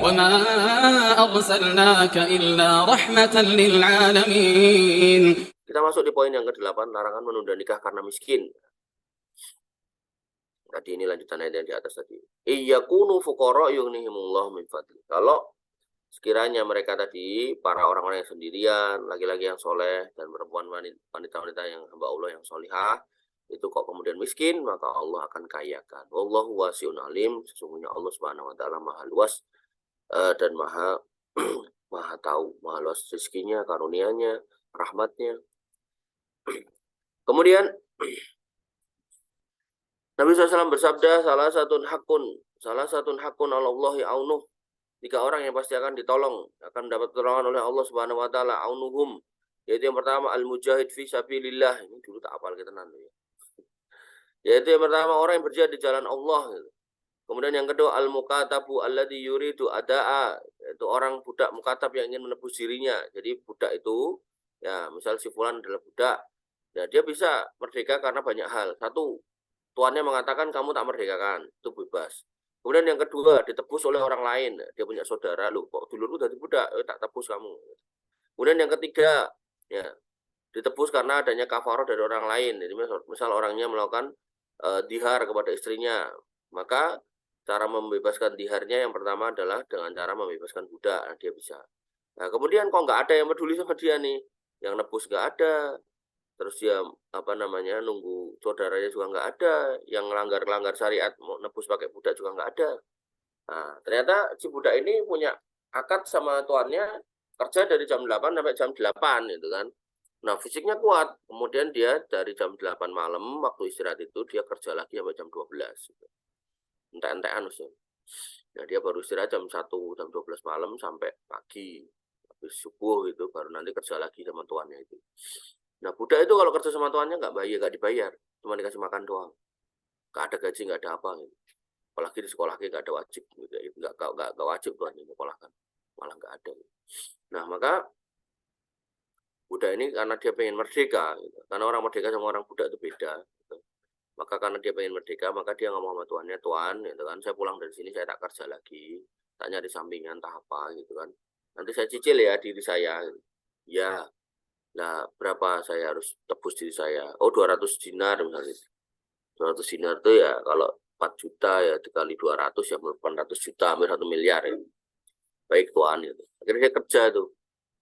وما أرسلناك إلا رحمة للعالمين. Kita masuk di poin yang ke-8, larangan menunda nikah karena miskin. Tadi ini lanjutan ayat yang di atas tadi. Iyakunu fuqara yughnihimullah min fadli. Kalau sekiranya mereka tadi para orang-orang yang sendirian, laki-laki yang soleh dan perempuan wanita-wanita yang hamba Allah yang solihah, itu kok kemudian miskin, maka Allah akan kayakan. Wallahu wasi'un alim. Sesungguhnya Allah Subhanahu wa taala Maha luas dan Maha Maha tahu, Maha luas rezekinya, karunia-Nya, rahmatnya. Kemudian Nabi SAW bersabda, salah satu hakun Allahi aunuh. 3 orang yang pasti akan ditolong, akan mendapat pertolongan oleh Allah Subhanahu wa taala, aunuhum. Yaitu yang pertama al-mujahid fi sabilillah. Ini dulu tak hafal kita nanti. Yaitu yang pertama orang yang berjihad di jalan Allah. Kemudian yang kedua al-mukatabu alladzi yuridu adaa, yaitu orang budak mukatab yang ingin menebus dirinya. Jadi budak itu ya, misal si fulan adalah budak. Ya, dia bisa merdeka karena banyak hal. Satu, tuannya mengatakan kamu tak merdekakan, itu bebas. Kemudian yang kedua, ditebus oleh orang lain. Dia punya saudara, lu kok dulurku tadi budak, tak tebus kamu. Kemudian yang ketiga, ya, ditebus karena adanya kafaroh dari orang lain. Jadi misal orangnya melakukan dihar kepada istrinya, maka cara membebaskan diharnya yang pertama adalah dengan cara membebaskan budak. Nah, dia bisa. Nah, kemudian kok nggak ada yang peduli sama dia nih, yang nebus nggak ada, terus dia nunggu saudaranya juga nggak ada, yang melanggar syariat mau nebus pakai budak juga nggak ada. Nah, ternyata si budak ini punya akad sama tuannya, kerja dari jam 8 sampai jam 8 gitu kan. Nah, fisiknya kuat. Kemudian dia dari jam 8 malam waktu istirahat itu dia kerja lagi sampai jam 12 gitu. Entek-entekan sih. Nah, dia baru istirahat jam 1, jam 12 malam sampai pagi. Habis subuh gitu baru nanti kerja lagi sama tuannya itu. Nah, budak itu kalau kerja sama tuannya nggak dibayar, cuma dikasih makan doang. Nggak ada gaji, nggak ada apa gitu. Apalagi di sekolah nggak ada wajib gitu. Nggak wajib tuannya sekolahkan, malah nggak ada. Nah, maka budak ini karena dia pengen merdeka, gitu. Karena orang merdeka sama orang budak itu beda. Gitu. Maka karena dia pengen merdeka, maka dia ngomong sama tuannya, tuan, gitu kan, saya pulang dari sini saya tak kerja lagi, tak nyari sampingan, tak apa, gitu kan. Nanti saya cicil ya diri saya. Gitu. Ya. Nah, berapa saya harus tebus diri saya? Oh, 200 dinar misalnya. 200 dinar itu ya kalau 4 juta ya dikali 200 ya 800 juta, hampir 1 miliar ya. Baik tuan gitu. Akhirnya dia kerja tuh.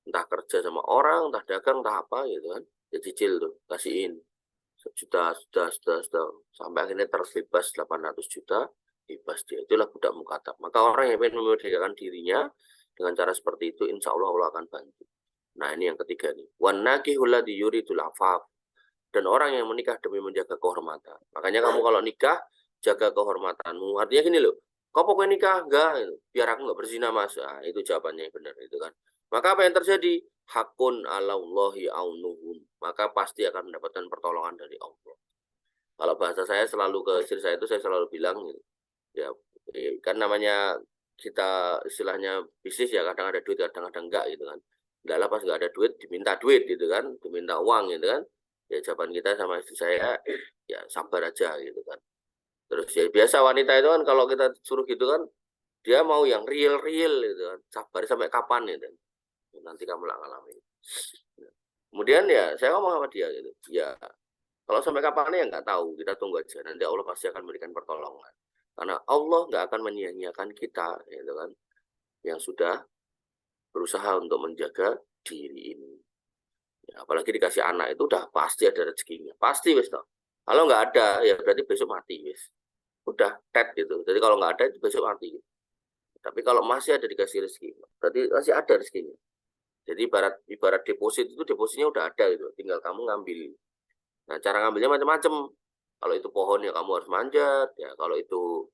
Entah kerja sama orang, entah dagang, entah apa gitu kan. Dia cicil tuh, kasihin. Sejuta, sampai akhirnya terbebas 800 juta, bebas dia. Itulah budak mukatab. Maka orang yang ingin memerdekakan dirinya dengan cara seperti itu, insya Allah Allah akan bantu. Nah, ini yang ketiga nih. Wan nakihul ladzi yuridul afaf. Dan orang yang menikah demi menjaga kehormatan. Makanya kamu kalau nikah, jaga kehormatanmu. Artinya gini loh, kau pokoknya nikah? Enggak, biar aku enggak berzina mas. Nah, itu jawabannya yang benar itu kan. Maka apa yang terjadi? Hakun alallahi aunuhum. Maka pasti akan mendapatkan pertolongan dari Allah. Kalau bahasa saya selalu ke istri saya itu saya selalu bilang, ya kan namanya kita istilahnya bisnis ya, kadang ada duit, kadang-kadang enggak gitu kan. Enggak lah pas enggak ada duit, diminta duit gitu kan, diminta uang gitu kan. Ya jawaban kita sama istri saya, ya sabar aja gitu kan. Terus ya biasa wanita itu kan kalau kita suruh gitu kan, dia mau yang real-real gitu kan. Sabar sampai kapan gitu. Nanti kamu lah ngalamin. Kemudian ya saya ngomong sama dia gitu. Ya kalau sampai kapan ya nggak tahu, kita tunggu aja. Nanti Allah pasti akan memberikan pertolongan. Karena Allah nggak akan menyia-nyiakan kita, gitu kan, yang sudah berusaha untuk menjaga diri ini. Ya, apalagi dikasih anak itu udah pasti ada rezekinya, pasti wis toh. Kalau nggak ada ya berarti besok mati wis. Udah tet gitu. Jadi kalau nggak ada itu besok mati. Tapi kalau masih ada dikasih rezeki, berarti masih ada rezekinya. Jadi ibarat deposit itu depositnya udah ada gitu, tinggal kamu ngambil. Nah, cara ngambilnya macam-macam. Kalau itu pohon ya kamu harus manjat, ya kalau itu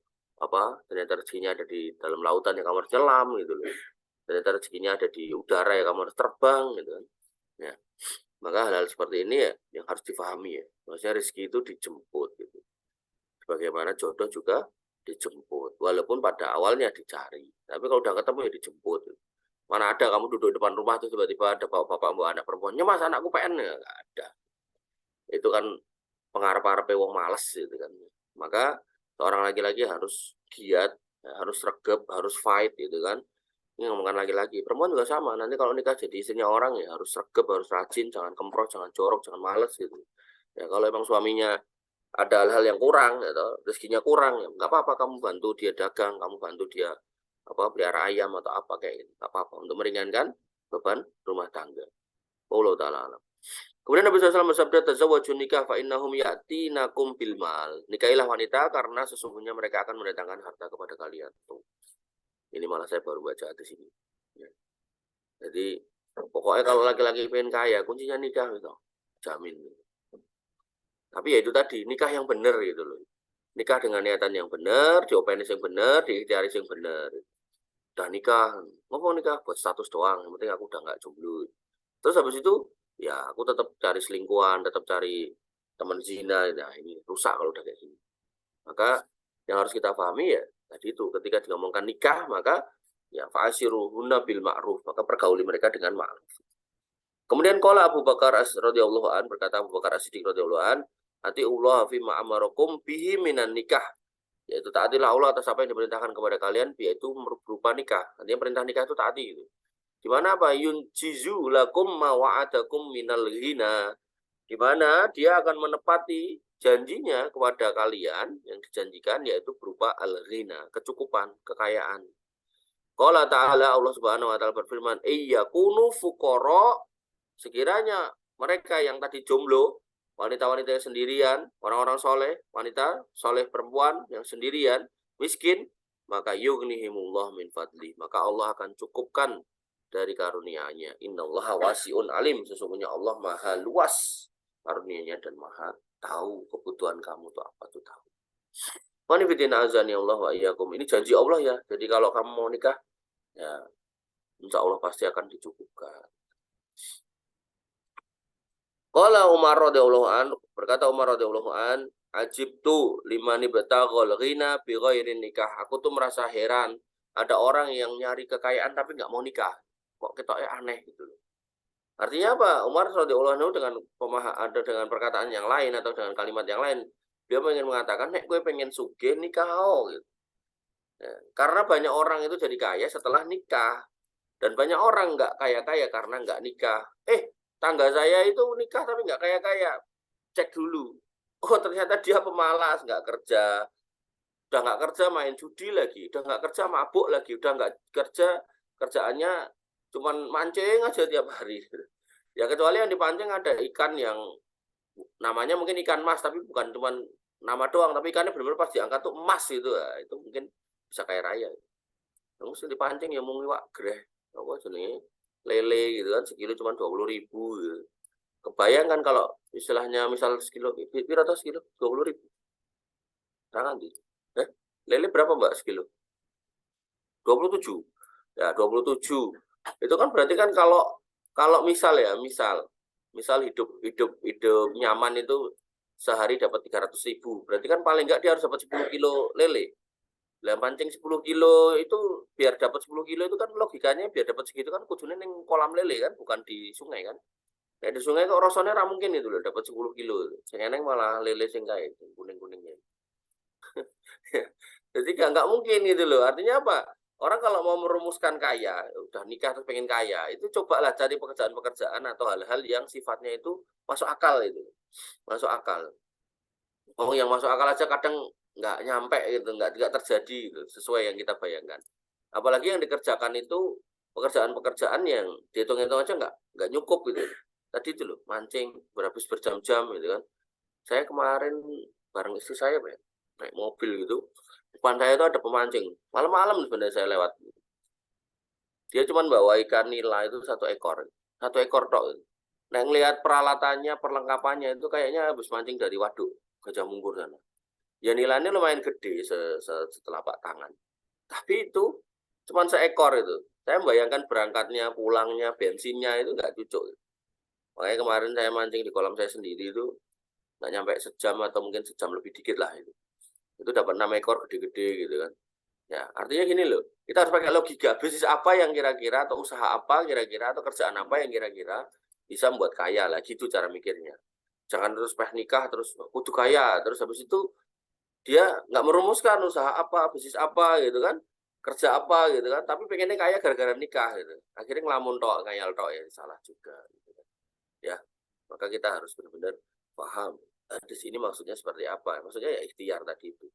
ternyata rezekinya ada di dalam lautan ya kamu harus nyelam gitu loh. Ternyata rezekinya ada di udara ya kamu harus terbang gitu kan. Ya. Maka hal-hal seperti ini ya yang harus difahami ya. Maksudnya rezeki itu dijemput gitu. Sebagaimana jodoh juga dijemput. Walaupun pada awalnya dicari. Tapi kalau udah ketemu ya dijemput. Gitu. Mana ada kamu duduk depan rumah terus tiba-tiba ada bapak bawa anak perempuan. Mas anakku PN ya nggak ada. Itu kan pengarap-arap wong males gitu kan. Maka seorang laki-laki harus giat, harus regep, harus fight gitu kan. Ini ngomongkan laki-laki. Perempuan juga sama. Nanti kalau nikah jadi istrinya orang ya harus sregep, harus rajin, jangan kemprot, jangan jorok, jangan males gitu. Ya kalau emang suaminya ada hal-hal yang kurang, gitu, rezekinya kurang, ya nggak apa-apa kamu bantu dia dagang, kamu bantu dia pelihara ayam atau apa kayak gitu. Nggak apa-apa untuk meringankan beban rumah tangga. Wallahu ta'ala alam. Kemudian Nabi SAW bersabda, tazawwajun nikah fa innahum ya'tinakum bil mal. Nikahilah wanita karena sesungguhnya mereka akan mendatangkan harta kepada kalian. Tuh. Ini malah saya baru baca di sini. Ya. Jadi pokoknya kalau laki-laki pengen kaya, kuncinya nikah gitu. Jamin. Tapi ya itu tadi, nikah yang benar gitu loh. Nikah dengan niatan yang benar, diopeni yang benar, diikhtiari yang benar. Udah nikah, ngomong nikah buat status doang, yang penting aku udah nggak jomblo. Terus habis itu, ya aku tetap cari selingkuhan, tetap cari teman zina, nah ini rusak kalau udah kayak gini. Maka yang harus kita pahami ya, tadi itu ketika diomongkan nikah, maka ya fa'asyiruhunna bil ma'ruf, maka pergauli mereka dengan ma'ruf. Kemudian qala Abu Bakar radhiyallahu an, berkata Abu Bakar As-Siddiq radhiyallahu an, atiullah fi ma amarakum bihi minan nikah, yaitu taatilah Allah atas apa yang diperintahkan kepada kalian, yaitu berupa nikah. Artinya perintah nikah itu taati gitu. Di mana apa? Yunjizu lakum ma wa'adakum minal ghina. Di mana dia akan menepati janjinya kepada kalian yang dijanjikan, yaitu berupa al-ghina, kecukupan, kekayaan. Qala ta'ala, Allah Subhanahu wa taala berfirman, "Iyyakunu fuqara", sekiranya mereka yang tadi jomblo, wanita-wanita yang sendirian, orang-orang soleh, wanita soleh perempuan yang sendirian, miskin, maka yughnihimullah min fadli, maka Allah akan cukupkan dari karunia-Nya. Innallaha wasi'un alim, sesungguhnya Allah maha luas karunia-Nya dan maha tahu kebutuhan kamu tuh apa tuh tahu. Wanifidina azani Allah wa iyyakum. Ini janji Allah ya. Jadi kalau kamu mau nikah, ya insya Allah pasti akan dicukupkan. Qala Umar radhiyallahu an, berkata Umar radhiyallahu an, ajibtu limani bataghal ghina bi ghairi nikah. Aku tuh merasa heran, ada orang yang nyari kekayaan tapi nggak mau nikah. Kok ketoknya aneh gitu loh. Artinya apa? Umar radhiyallahu anhu dengan perkataan yang lain atau dengan kalimat yang lain, dia ingin mengatakan, nek gue pengen sugih nikah gitu. Ya, karena banyak orang itu jadi kaya setelah nikah. Dan banyak orang nggak kaya-kaya karena nggak nikah. Tangga saya itu nikah tapi nggak kaya-kaya. Cek dulu. Oh ternyata dia pemalas, nggak kerja. Udah nggak kerja main judi lagi. Udah nggak kerja mabuk lagi. Udah nggak kerja, kerjaannya cuman mancing aja tiap hari. Ya kecuali yang dipancing ada ikan yang namanya mungkin ikan mas, tapi bukan cuman nama doang, tapi ikannya benar-benar pas diangkat tuh emas itu. Ya. Itu mungkin bisa kaya raya. Terus dipancing ya mung iwak greh. Apa jenenge? Lele gitu kan sekilo cuma 20.000 gitu. Kebayang kan kalau istilahnya misal sekilo piro to sekilo 20.000. Tangan di. Lele berapa Mbak sekilo? 27. Ya 27. Itu kan berarti kan kalau misal ya, misal hidup nyaman itu sehari dapat 300.000. Berarti kan paling enggak dia harus dapat 10 kilo lele. Lah pancing 10 kilo itu biar dapat 10 kilo itu kan logikanya biar dapat segitu kan kudune ning kolam lele kan, bukan di sungai kan. Nah, di sungai kok rasanya ra mungkin itu loh dapat 10 kilo. Sing eneng malah lele sing kae kuning-kuningnya. Jadi nggak mungkin gitu loh. Artinya apa? Orang kalau mau merumuskan kaya, udah nikah terus pengen kaya, itu cobalah cari pekerjaan-pekerjaan atau hal-hal yang sifatnya itu masuk akal itu. Masuk akal. Oh, yang masuk akal aja kadang nggak nyampe gitu, nggak terjadi gitu, sesuai yang kita bayangkan. Apalagi yang dikerjakan itu pekerjaan-pekerjaan yang dihitung-hitung aja nggak nyukup gitu. Tadi itu loh, mancing berjam-jam gitu kan. Saya kemarin bareng istri saya naik mobil gitu, depan saya itu ada pemancing. Malam-malam sebenarnya saya lewat. Dia cuma bawa ikan nila itu satu ekor tok. Nah, ngelihat peralatannya, perlengkapannya itu kayaknya habis mancing dari waduk Gajah Mungkur sana. Ya nilainya lumayan gede setelapak tangan. Tapi itu cuma seekor itu. Saya membayangkan berangkatnya, pulangnya, bensinnya itu nggak cucuk. Makanya kemarin saya mancing di kolam saya sendiri itu nggak nyampe sejam atau mungkin sejam lebih dikit lah itu. Itu dapat 6 ekor gede-gede gitu kan. Ya, artinya gini loh, kita harus pakai logika. Bisnis apa yang kira-kira atau usaha apa kira-kira atau kerjaan apa yang kira-kira bisa membuat kaya lah, gitu cara mikirnya. Jangan terus nikah terus kudu kaya, terus habis itu dia nggak merumuskan usaha apa, bisnis apa gitu kan. kerja apa gitu kan, tapi pengennya kaya gara-gara nikah gitu. Akhirnya ngelamun tok, ngayal tok ya salah juga gitu kan. Ya, maka kita harus benar-benar paham hadis ini maksudnya seperti apa. Maksudnya ya ikhtiar tadi itu.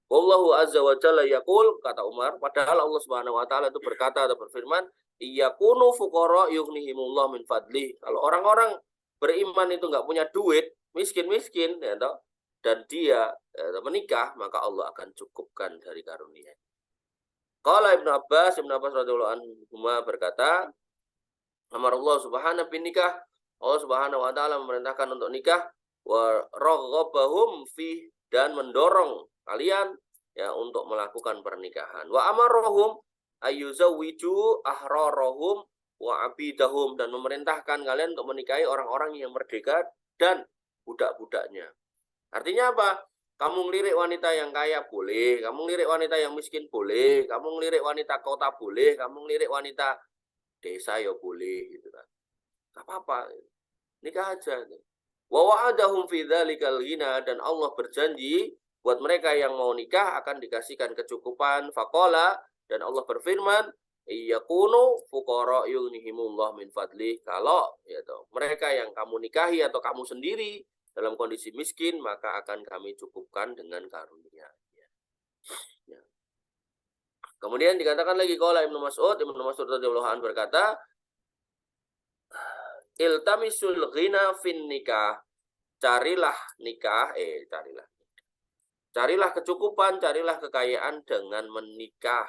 Wallahu azza wa jalla yaqul, kata Umar, padahal Allah Subhanahu wa taala itu berkata atau berfirman, iyakunu fuqara yughnihimullah min fadli. Kalau orang-orang beriman itu enggak punya duit, miskin-miskin ya toh, dan dia menikah, maka Allah akan cukupkan dari karunia. Qala Ibnu Abbas radhiyallahu anhu berkata, Allah Subhanahu bin nikah, Allah Subhanahu wa taala memerintahkan untuk nikah, wa raghabahum fi, dan mendorong kalian ya untuk melakukan pernikahan. Wa amarahum ayyuzawwiju ahrarahum wa abidahum, dan memerintahkan kalian untuk menikahi orang-orang yang merdeka dan budak-budaknya. Artinya apa? Kamu ngelirik wanita yang kaya boleh, kamu ngelirik wanita yang miskin boleh, kamu ngelirik wanita kota boleh, kamu ngelirik wanita desa ya boleh gitu kan. Enggak apa-apa. Nikah aja. Wa wa'adahum fi dzalikal ghina, dan Allah berjanji buat mereka yang mau nikah akan dikasihkan kecukupan. Faqala, dan Allah berfirman, iyakunu fuqara yughnihimullah min fadli. Kalau ya toh, mereka yang kamu nikahi atau kamu sendiri dalam kondisi miskin, maka akan kami cukupkan dengan karunia. Ya. Kemudian dikatakan lagi qala Ibnu Mas'ud radhiyallahu anhu berkata, iltamisul ghina fin nikah, carilah kecukupan, carilah kekayaan dengan menikah.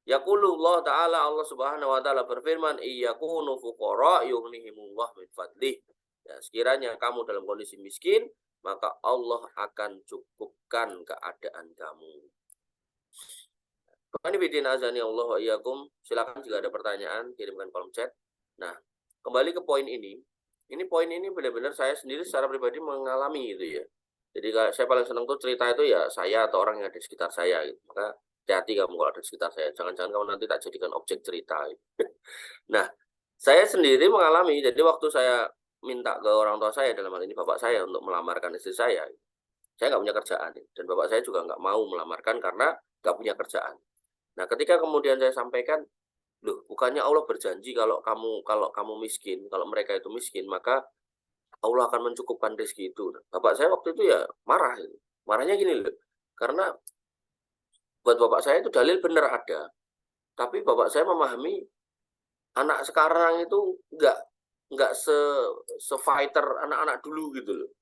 Yaqulullah ta'ala, Allah Subhanahu wa taala berfirman, iyakunu fuqara yughnihimullah min fadlih. Ya, sekiranya kamu dalam kondisi miskin, maka Allah akan cukupkan keadaan kamu. Ini bidin azani Allah wa iyyakum. Silakan jika ada pertanyaan kirimkan kolom chat. Nah, kembali ke poin ini. Poin ini benar-benar saya sendiri secara pribadi mengalami gitu ya. Jadi saya paling senang tuh cerita itu ya saya atau orang yang ada di sekitar saya gitu. Maka hati-hati kamu kalau ada di sekitar saya. Jangan-jangan kamu nanti tak jadikan objek cerita. Gitu. Nah, saya sendiri mengalami. Jadi waktu saya minta ke orang tua saya, dalam hal ini bapak saya, untuk melamarkan istri saya nggak punya kerjaan. Dan bapak saya juga nggak mau melamarkan karena nggak punya kerjaan. Nah, ketika kemudian saya sampaikan, loh, bukannya Allah berjanji kalau kamu miskin, kalau mereka itu miskin, maka Allah akan mencukupkan rezeki itu. Bapak saya waktu itu ya marah. Marahnya gini loh, karena buat bapak saya itu dalil benar ada. Tapi bapak saya memahami anak sekarang itu nggak se-fighter anak-anak dulu gitu loh.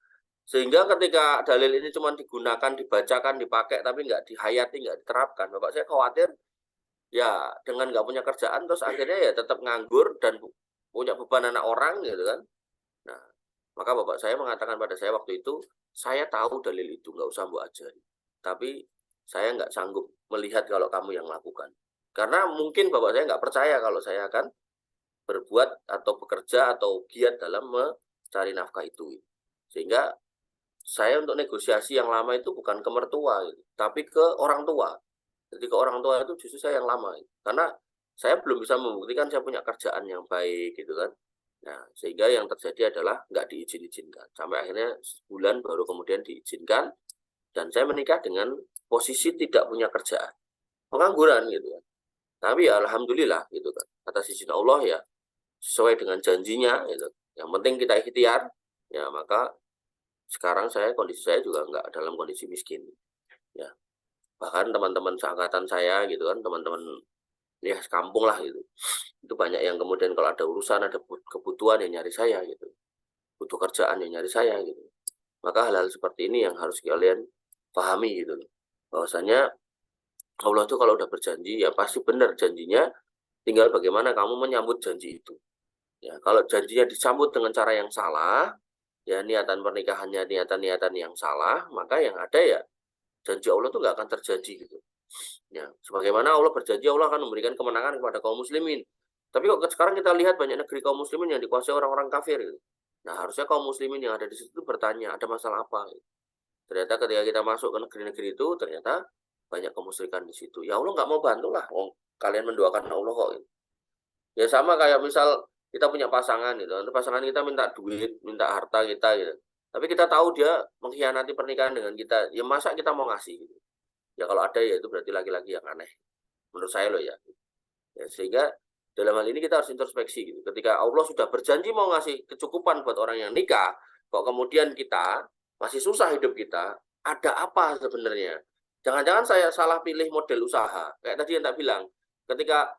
Sehingga ketika dalil ini cuma digunakan, dibacakan, dipakai, tapi nggak dihayati, nggak diterapkan, bapak saya khawatir ya dengan nggak punya kerjaan, terus akhirnya ya tetap nganggur dan punya beban anak orang gitu kan. Nah, maka bapak saya mengatakan pada saya waktu itu, saya tahu dalil itu, nggak usah mbok ajari. Tapi saya nggak sanggup melihat kalau kamu yang lakukan. Karena mungkin bapak saya nggak percaya kalau saya akan berbuat atau bekerja atau giat dalam mencari nafkah itu. Sehingga saya untuk negosiasi yang lama itu bukan ke mertua, gitu, tapi ke orang tua. Jadi ke orang tua itu justru saya yang lama. Gitu. Karena saya belum bisa membuktikan saya punya kerjaan yang baik gitu kan. Nah, sehingga yang terjadi adalah nggak diizin-izinkan. Sampai akhirnya sebulan baru kemudian diizinkan. Dan saya menikah dengan posisi tidak punya kerjaan. Pengangguran gitu kan. Tapi ya alhamdulillah gitu kan. Atas izin Allah ya sesuai dengan janjinya gitu. Yang penting kita ikhtiar, ya maka sekarang kondisi saya juga nggak dalam kondisi miskin. Ya. Bahkan teman-teman seangkatan saya gitu kan, teman-teman ya kampung lah gitu. Itu banyak yang kemudian kalau ada urusan, ada kebutuhan yang nyari saya gitu. Butuh kerjaan yang nyari saya gitu. Maka hal-hal seperti ini yang harus kalian pahami gitu. Bahwasanya Allah itu kalau udah berjanji ya pasti benar janjinya, tinggal bagaimana kamu menyambut janji itu. Ya, kalau janjinya disambut dengan cara yang salah, ya niatan pernikahannya niatan-niatan yang salah, maka yang ada ya janji Allah itu nggak akan terjadi gitu. Ya, sebagaimana Allah berjanji Allah akan memberikan kemenangan kepada kaum muslimin. Tapi kok sekarang kita lihat banyak negeri kaum muslimin yang dikuasai orang-orang kafir gitu. Nah, harusnya kaum muslimin yang ada di situ bertanya, ada masalah apa? Gitu. Ternyata ketika kita masuk ke negeri-negeri itu, ternyata banyak kemusyrikan di situ. Ya Allah nggak mau bantu lah, kalian mendoakan Allah kok. Gitu. Ya sama kayak misal kita punya pasangan gitu, pasangan kita minta duit, minta harta kita gitu. Tapi kita tahu dia mengkhianati pernikahan dengan kita, ya masa kita mau ngasih gitu. Ya kalau ada ya itu berarti laki-laki yang aneh. menurut saya loh ya. Sehingga dalam hal ini kita harus introspeksi gitu. Ketika Allah sudah berjanji mau ngasih kecukupan buat orang yang nikah, kok kemudian kita masih susah hidup kita, ada apa sebenarnya? Jangan-jangan saya salah pilih model usaha. Kayak tadi yang tak bilang, ketika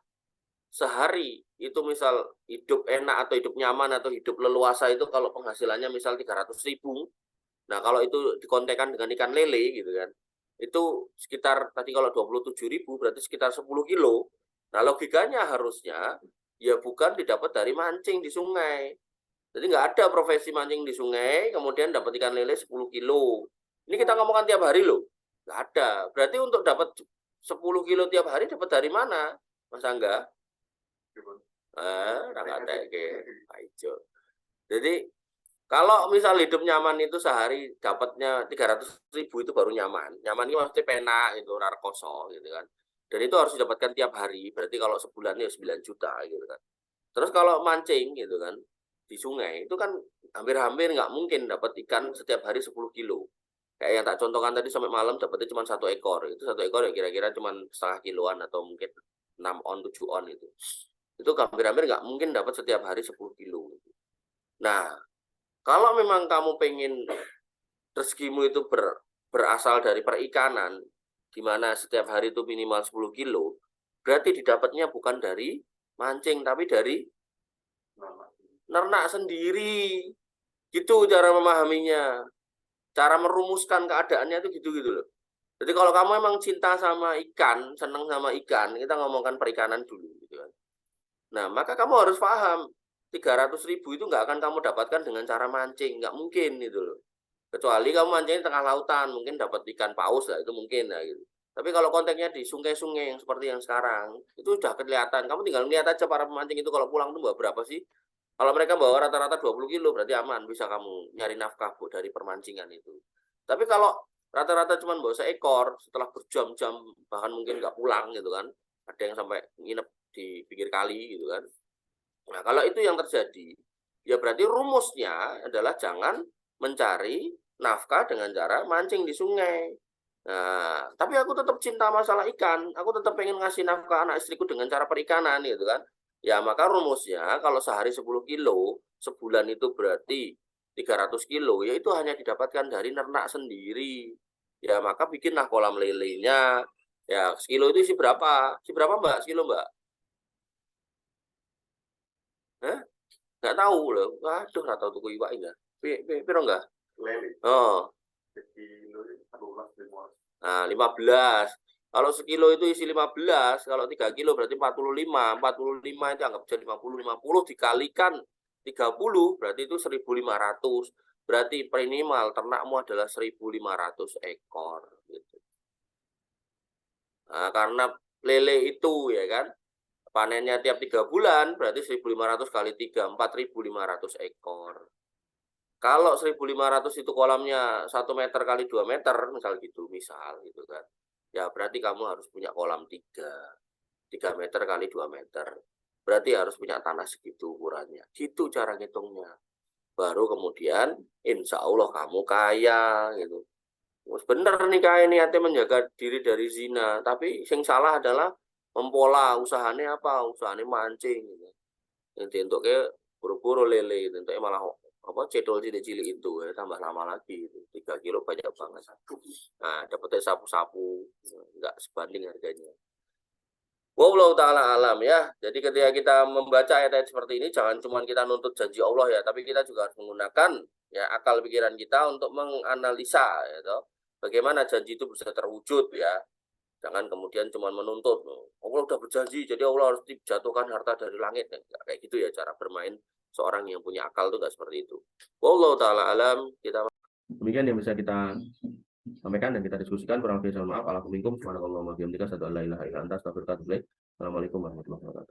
sehari itu misal hidup enak atau hidup nyaman atau hidup leluasa itu kalau penghasilannya misal 300.000. Nah, kalau itu dikontekan dengan ikan lele gitu kan. Itu sekitar tadi kalau 27.000 berarti sekitar 10 kilo. Nah, logikanya harusnya ya bukan didapat dari mancing di sungai. Jadi nggak ada profesi mancing di sungai kemudian dapat ikan lele 10 kilo. Ini kita ngomongkan tiap hari loh. Nggak ada. Berarti untuk dapat 10 kilo tiap hari dapat dari mana, Mas Angga? Jadi kalau misal hidup nyaman itu sehari dapatnya 300.000 itu baru nyaman. Nyaman itu maksudnya penak itu narkoso gitu kan. Dan itu harus didapatkan tiap hari. Berarti kalau sebulan ya 9 juta gitu kan. Terus kalau mancing gitu kan di sungai itu kan hampir-hampir nggak mungkin dapat ikan setiap hari 10 kilo. Kayak yang tak contohkan tadi sampai malam dapatnya cuma 1 ekor. Itu 1 ekor ya kira-kira cuma setengah kiloan atau mungkin 6 on 7 on itu. Itu hampir-hampir nggak mungkin dapat setiap hari 10 kilo. Nah, kalau memang kamu pengen rezekimu itu berasal dari perikanan, di mana setiap hari itu minimal 10 kilo, berarti didapatnya bukan dari mancing, tapi dari nernak sendiri. Gitu cara memahaminya. Cara merumuskan keadaannya itu gitu-gitu loh. Jadi kalau kamu emang cinta sama ikan, senang sama ikan, kita ngomongkan perikanan dulu gitu kan. Nah, maka kamu harus paham 300.000 itu nggak akan kamu dapatkan dengan cara mancing, nggak mungkin gitu loh. Kecuali kamu mancing di tengah lautan, mungkin dapat ikan paus lah, itu mungkin lah gitu. Tapi kalau konteksnya di sungai-sungai yang seperti yang sekarang, itu udah kelihatan. Kamu tinggal lihat aja para pemancing itu kalau pulang tuh bawa berapa sih? Kalau mereka bawa rata-rata 20 kilo, berarti aman, bisa kamu nyari nafkah Bu dari permancingan itu. Tapi kalau rata-rata cuma bawa seekor, setelah berjam-jam, bahkan mungkin nggak pulang gitu kan, ada yang sampai nginep di pinggir kali gitu kan. Nah, kalau itu yang terjadi, ya berarti rumusnya adalah jangan mencari nafkah dengan cara mancing di sungai. Nah, tapi aku tetap cinta masalah ikan, aku tetap pengen ngasih nafkah anak istriku dengan cara perikanan gitu kan. Ya, maka rumusnya kalau sehari 10 kilo, sebulan itu berarti 300 kilo, ya itu hanya didapatkan dari ternak sendiri. Ya, maka bikinlah kolam lelenya. Ya, sekilo itu isi berapa? Isi berapa, Mbak? Sekilo, Mbak? Hah? Nggak tahu loh. Waduh, nggak tahu tuku iwak enggak. Piro enggak? Oh. Nah, 15. Kalau sekilo itu isi 15, kalau 3 kilo berarti 45. 45 itu anggap jadi 50. 50 dikalikan 30 berarti itu 1.500. Berarti minimal ternakmu adalah 1.500 ekor gitu. Nah, karena lele itu ya kan panennya tiap 3 bulan berarti 1.500 kali 3, 4.500 ekor. Kalau 1.500 itu kolamnya 1 meter kali 2 meter, misal gitu kan. Ya berarti kamu harus punya kolam 3 meter kali 2 meter. Berarti harus punya tanah segitu ukurannya. Gitu cara ngitungnya. Baru kemudian insya Allah kamu kaya gitu. Bener nih kaya niatnya menjaga diri dari zina. Tapi yang salah adalah mempola usahanya apa? Usahanya mancing gitu. Yang untuk kayak buru-buru lele, untuk malah apa cedol cilik-cilik itu ya, tambah lama lagi itu 3 kilo banyak banget. Nah, dapetnya sapu-sapu nggak sebanding harganya. Wallahu taala alam ya. Jadi ketika kita membaca ayat-ayat seperti ini jangan cuma kita nuntut janji Allah ya, tapi kita juga harus menggunakan ya akal pikiran kita untuk menganalisa ya toh. Bagaimana janji itu bisa terwujud ya. Jangan kemudian cuma menuntut. Allah udah berjanji, jadi Allah harus dijatuhkan harta dari langit. Nggak kayak gitu ya cara bermain seorang yang punya akal itu nggak seperti itu. Wallahu taala alam. Demikian yang bisa kita sampaikan dan kita diskusikan. Kurang lebih mohon maaf. Assalamualaikum warahmatullahi wabarakatuh. Assalamualaikum warahmatullahi wabarakatuh.